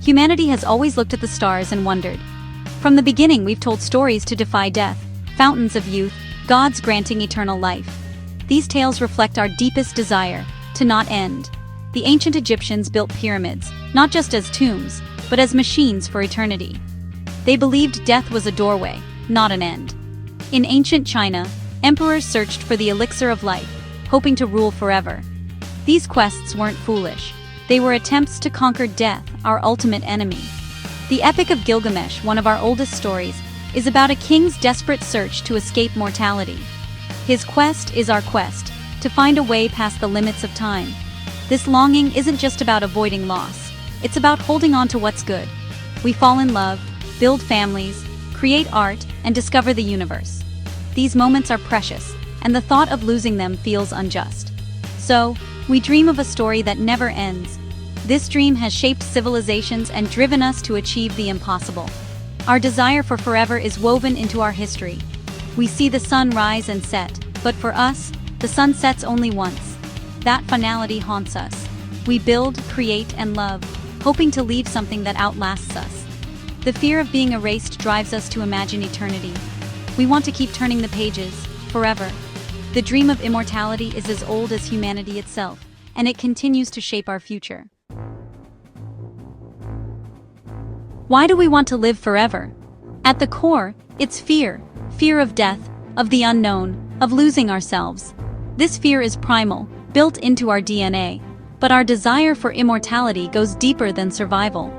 Humanity has always looked at the stars and wondered. From the beginning, we've told stories to defy death, fountains of youth, gods granting eternal life. These tales reflect our deepest desire, to not end. The ancient Egyptians built pyramids, not just as tombs, but as machines for eternity. They believed death was a doorway, not an end. In ancient China, emperors searched for the elixir of life, hoping to rule forever. These quests weren't foolish. They were attempts to conquer death, our ultimate enemy. The Epic of Gilgamesh, one of our oldest stories, is about a king's desperate search to escape mortality. His quest is our quest, to find a way past the limits of time. This longing isn't just about avoiding loss. It's about holding on to what's good. We fall in love, build families, create art, and discover the universe. These moments are precious, and the thought of losing them feels unjust. So, we dream of a story that never ends. This dream has shaped civilizations and driven us to achieve the impossible. Our desire for forever is woven into our history. We see the sun rise and set, but for us, the sun sets only once. That finality haunts us. We build, create, and love, hoping to leave something that outlasts us. The fear of being erased drives us to imagine eternity. We want to keep turning the pages, forever. The dream of immortality is as old as humanity itself, and it continues to shape our future. Why do we want to live forever? At the core, it's fear. Fear of death, of the unknown, of losing ourselves. This fear is primal, built into our DNA, but our desire for immortality goes deeper than survival.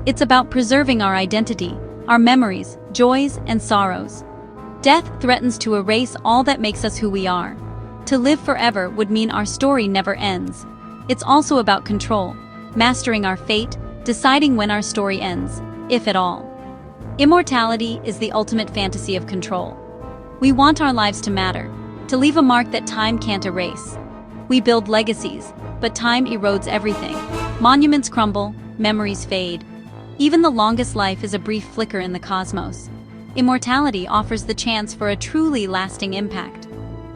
It's about preserving our identity, our memories, joys, and sorrows. Death threatens to erase all that makes us who we are. To live forever would mean our story never ends. It's also about control, mastering our fate, deciding when our story ends, if at all. Immortality is the ultimate fantasy of control. We want our lives to matter, to leave a mark that time can't erase. We build legacies, but time erodes everything. Monuments crumble, memories fade. Even the longest life is a brief flicker in the cosmos. Immortality offers the chance for a truly lasting impact.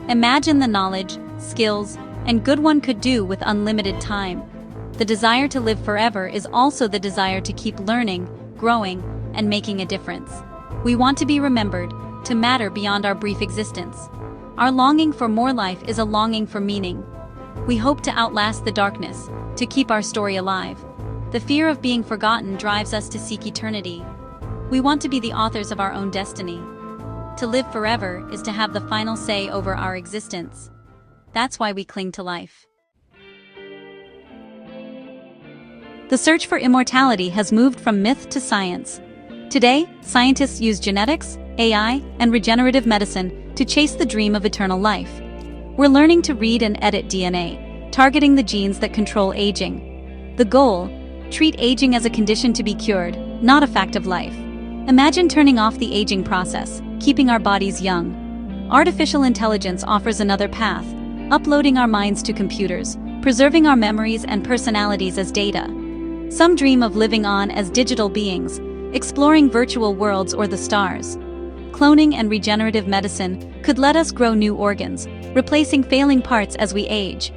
Imagine the knowledge, skills, and good one could do with unlimited time. The desire to live forever is also the desire to keep learning, growing, and making a difference. We want to be remembered, to matter beyond our brief existence. Our longing for more life is a longing for meaning. We hope to outlast the darkness, to keep our story alive. The fear of being forgotten drives us to seek eternity. We want to be the authors of our own destiny. To live forever is to have the final say over our existence. That's why we cling to life. The search for immortality has moved from myth to science. Today, scientists use genetics, AI, and regenerative medicine to chase the dream of eternal life. We're learning to read and edit DNA, targeting the genes that control aging. The goal: treat aging as a condition to be cured, not a fact of life. Imagine turning off the aging process, keeping our bodies young. Artificial intelligence offers another path, uploading our minds to computers, preserving our memories and personalities as data. Some dream of living on as digital beings, exploring virtual worlds or the stars. Cloning and regenerative medicine could let us grow new organs, replacing failing parts as we age.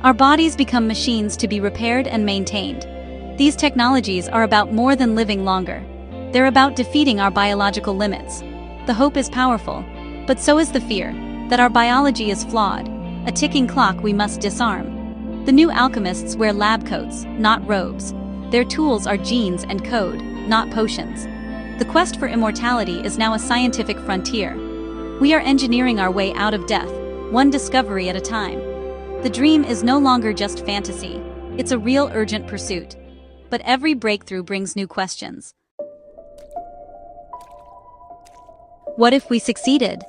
Our bodies become machines to be repaired and maintained. These technologies are about more than living longer. They're about defeating our biological limits. The hope is powerful, but so is the fear, that our biology is flawed, a ticking clock we must disarm. The new alchemists wear lab coats, not robes. Their tools are genes and code, not potions. The quest for immortality is now a scientific frontier. We are engineering our way out of death, one discovery at a time. The dream is no longer just fantasy. It's a real urgent pursuit. But every breakthrough brings new questions. What if we succeeded?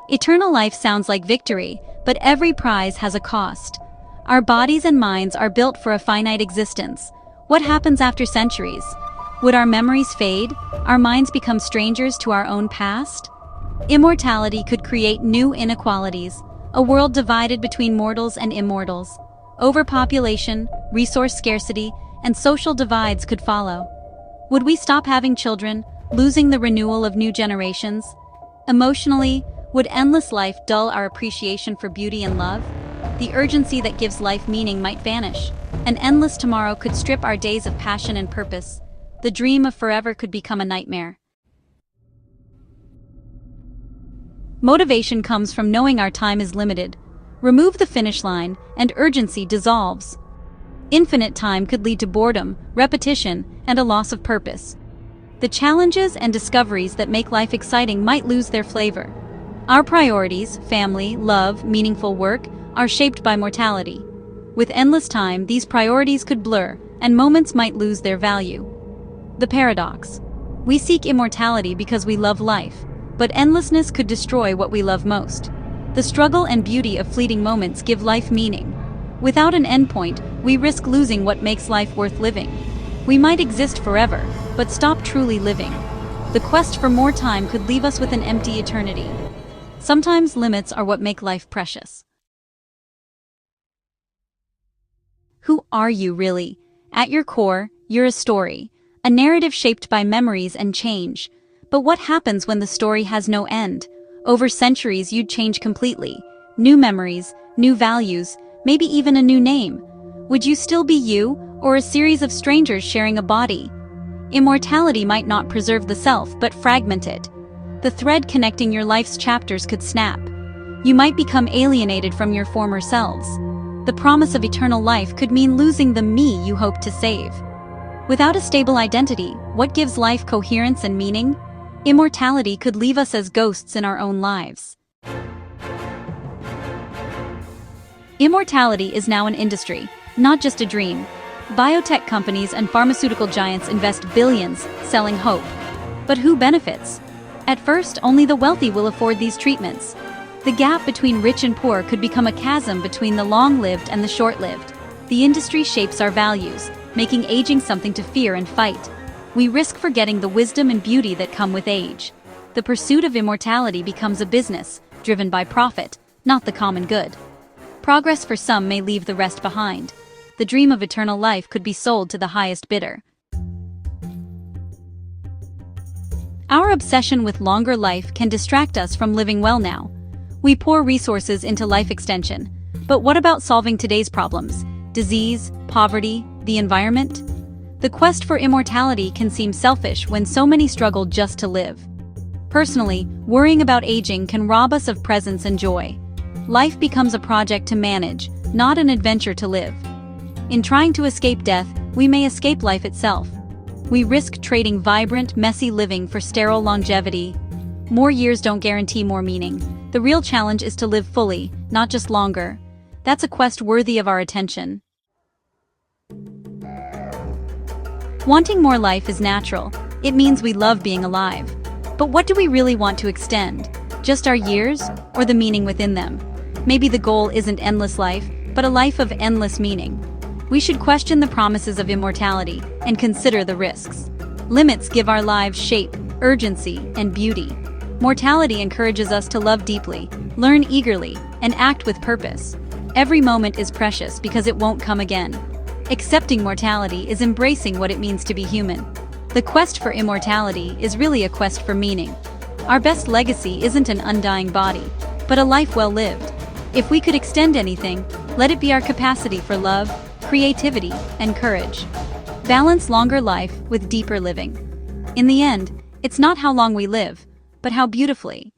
Eternal life sounds like victory, but every prize has a cost. Our bodies and minds are built for a finite existence. What happens after centuries? Would our memories fade? Our minds become strangers to our own past? Immortality could create new inequalities, a world divided between mortals and immortals. Overpopulation, resource scarcity, and social divides could follow. Would we stop having children, losing the renewal of new generations? Emotionally, would endless life dull our appreciation for beauty and love? The urgency that gives life meaning might vanish. An endless tomorrow could strip our days of passion and purpose. The dream of forever could become a nightmare. Motivation comes from knowing our time is limited. Remove the finish line, and urgency dissolves. Infinite time could lead to boredom, repetition, and a loss of purpose. The challenges and discoveries that make life exciting might lose their flavor. Our priorities, family, love, meaningful work, are shaped by mortality. With endless time, these priorities could blur, and moments might lose their value. The paradox. We seek immortality because we love life, but endlessness could destroy what we love most. The struggle and beauty of fleeting moments give life meaning. Without an endpoint, we risk losing what makes life worth living. We might exist forever, but stop truly living. The quest for more time could leave us with an empty eternity. Sometimes limits are what make life precious. Who are you really? At your core, you're a story, a narrative shaped by memories and change. But what happens when the story has no end? Over centuries, you'd change completely. New memories, new values, maybe even a new name. Would you still be you, or a series of strangers sharing a body? Immortality might not preserve the self, but fragment it. The thread connecting your life's chapters could snap. You might become alienated from your former selves. The promise of eternal life could mean losing the me you hope to save. Without a stable identity, what gives life coherence and meaning? Immortality could leave us as ghosts in our own lives. Immortality is now an industry, not just a dream. Biotech companies and pharmaceutical giants invest billions, selling hope. But who benefits? At first, only the wealthy will afford these treatments. The gap between rich and poor could become a chasm between the long-lived and the short-lived. The industry shapes our values, making aging something to fear and fight. We risk forgetting the wisdom and beauty that come with age. The pursuit of immortality becomes a business, driven by profit, not the common good. Progress for some may leave the rest behind. The dream of eternal life could be sold to the highest bidder. Our obsession with longer life can distract us from living well now. We pour resources into life extension. But what about solving today's problems? Disease, poverty, the environment? The quest for immortality can seem selfish when so many struggle just to live. Personally, worrying about aging can rob us of presence and joy. Life becomes a project to manage, not an adventure to live. In trying to escape death, we may escape life itself. We risk trading vibrant, messy living for sterile longevity. More years don't guarantee more meaning. The real challenge is to live fully, not just longer. That's a quest worthy of our attention. Wanting more life is natural. It means we love being alive. But what do we really want to extend? Just our years, or the meaning within them? Maybe the goal isn't endless life, but a life of endless meaning. We should question the promises of immortality and consider the risks. Limits give our lives shape, urgency, and beauty. Mortality encourages us to love deeply, learn eagerly, and act with purpose. Every moment is precious because it won't come again. Accepting mortality is embracing what it means to be human. The quest for immortality is really a quest for meaning. Our best legacy isn't an undying body, but a life well lived. If we could extend anything, let it be our capacity for love, creativity, and courage. Balance longer life with deeper living. In the end, it's not how long we live, but how beautifully.